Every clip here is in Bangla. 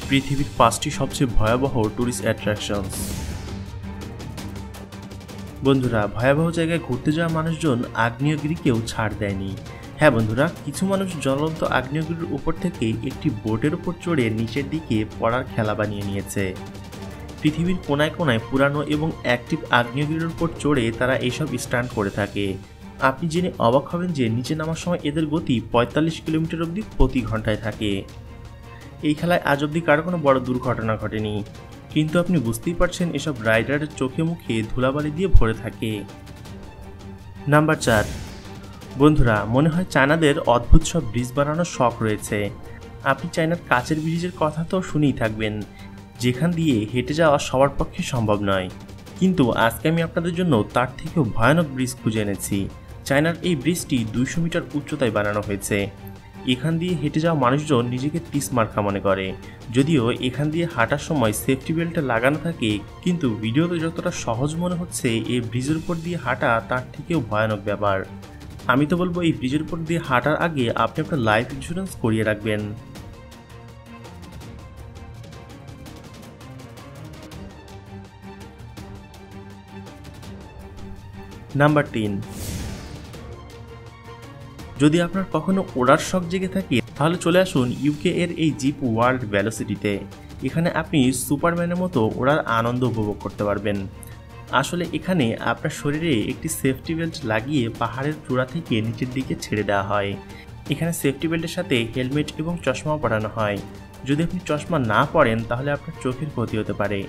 পৃথিবীর 5টি সবচেয়ে ভয়াবহ ট্যুরিস্ট অ্যাট্রাকশনস। বন্ধুরা, ভয়াবহ জায়গায় ঘুরতে যাওয়া মানুষজন আগ্নেয়গিরিকেও ছাড় দেয়নি। হ্যাঁ বন্ধুরা, কিছু মানুষ জ্বলন্ত আগ্নেয়গিরির উপর থেকে একটি বোটের উপর চড়ে নিচের দিকে পড়ার খেলা বানিয়ে নিয়েছে। পৃথিবীর কোনায় কোনায় পুরানো এবং অ্যাক্টিভ আগ্নেয়গিরির উপর চড়ে তারা এইসব স্টান্ট করে থাকে। আপনি জেনে অবাক হবেন যে নিচে নামার সময় এদের গতি 45 কিলোমিটার অবধি প্রতি ঘন্টায় থাকে। এই খেলায় আজ অবধি কারো কোনো বড় দুর্ঘটনা ঘটেনি, কিন্তু আপনি বুঝতেই পারছেন এসব রাইডারের চোখে মুখে ধুলাবালি দিয়ে ভরে থাকে। নাম্বার 4। বন্ধুরা, মনে হয় চায়নাদের অদ্ভুত সব ব্রিজ বানানোর শখ রয়েছে। আপনি চায়নার কাচের ব্রিজের কথা তো শুনেই থাকবেন, যেখান দিয়ে হেঁটে যাওয়া সবার পক্ষে সম্ভব নয়। কিন্তু আজকে আমি আপনাদের জন্য তার থেকেও ভয়ানক ব্রিজ খুঁজে এনেছি। চায়নার এই ব্রিজটি 200 মিটার উচ্চতায় বানানো হয়েছে। এখান দিয়ে হেঁটে যাওয়া মানুষজন নিজেকে তিসমার্কা মনে করে। যদিও এখান দিয়ে হাঁটার সময় সেফটি বেল্টটা লাগানো থাকে, কিন্তু ভিডিওতে যতটা সহজ মনে হচ্ছে এই ব্রিজের উপর দিয়ে হাঁটা তার থেকেও ভয়ানক ব্যাপার। আমি তো বলবো এই ব্রিজের উপর দিয়ে হাঁটার আগে আপনি আপনার লাইফ ইন্স্যুরেন্স করিয়ে রাখবেন। নাম্বার 3। যদি আপনার কখনো ওড়ার শখ জেগে থাকে তাহলে চলে আসুন ইউকে এর এই জিপ ওয়ার্ল্ড ভেলোসিটিতে। এখানে আপনি সুপারম্যানের মতো ওড়ার আনন্দ উপভোগ করতে পারবেন। আসলে এখানে আপনার শরীরে একটি সেফটি বেল্ট লাগিয়ে পাহাড়ের চূড়া থেকে নিচের দিকে ছেড়ে দেওয়া হয়। এখানে সেফটি বেল্টের সাথে হেলমেট এবং চশমাও পরানো হয়। যদি আপনি চশমা না পরেন তাহলে আপনার চোখের ক্ষতি হতে পারে।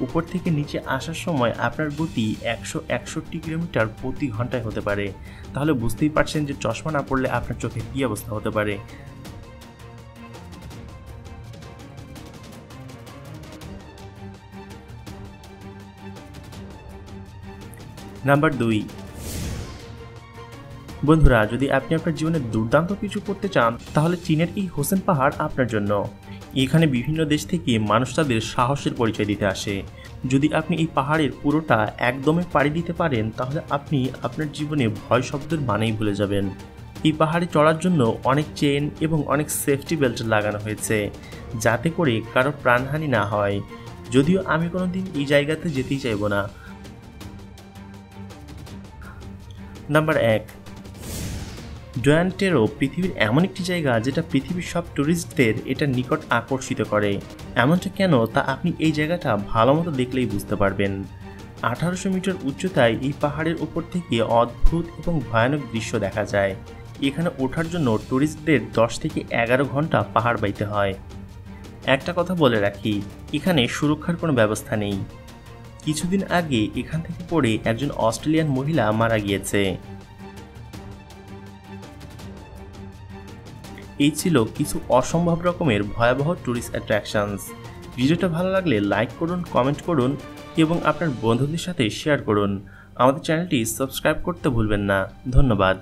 উপর থেকে নিচে আসার সময় আপনার গতি 161 কিলোমিটার প্রতি ঘন্টায় হতে পারে। তাহলে বুঝতেই পারছেন যে চশমা না পড়লে আপনার চোখের কী অবস্থা হতে পারে। নাম্বার 2। বন্ধুরা, যদি আপনি আপনার জীবনে দুর্দান্ত কিছু করতে চান তাহলে চীনের এই হোসেন পাহাড় আপনার জন্য। এখানে বিভিন্ন দেশ থেকে মানুষ তাদের সাহসের পরিচয় দিতে আসে। যদি আপনি এই পাহাড়ের পুরোটা একদমে পাড়ি দিতে পারেন তাহলে আপনি আপনার জীবনে ভয় শব্দের মানেই ভুলে যাবেন। এই পাহাড়ে চড়ার জন্য অনেক চেন এবং অনেক সেফটি বেল্ট লাগানো হয়েছে, যাতে করে কারো প্রাণহানি না হয়। যদিও আমি কোনোদিন এই জায়গাতে যেতেই চাইব না। নাম্বার 1। ডোয়ান্টেরো পৃথিবীর এমন একটি জায়গা যেটা পৃথিবীর সব ট্যুরিস্টদের এটার নিকট আকর্ষিত করে। এমনটা কেন তা আপনি এই জায়গাটা ভালো মতো দেখলেই বুঝতে পারবেন। 1800 মিটার উচ্চতায় এই পাহাড়ের উপর থেকে অদ্ভুত এবং ভয়ানক দৃশ্য দেখা যায়। এখানে ওঠার জন্য ট্যুরিস্টদের 10 থেকে 11 ঘন্টা পাহাড় বাইতে হয়। একটা কথা বলে রাখি, এখানে সুরক্ষার কোনো ব্যবস্থা নেই। কিছুদিন আগে এখান থেকে পড়ে একজন অস্ট্রেলিয়ান মহিলা মারা গিয়েছে। এই ছিল কিছু অসম্ভব রকমের ভয়াবহ ট্যুরিস্ট অ্যাট্রাকশনস। ভিডিওটা ভালো লাগলে লাইক করুন, কমেন্ট করুন এবং আপনার বন্ধুদের সাথে শেয়ার করুন। আমাদের চ্যানেলটি সাবস্ক্রাইব করতে ভুলবেন না। ধন্যবাদ।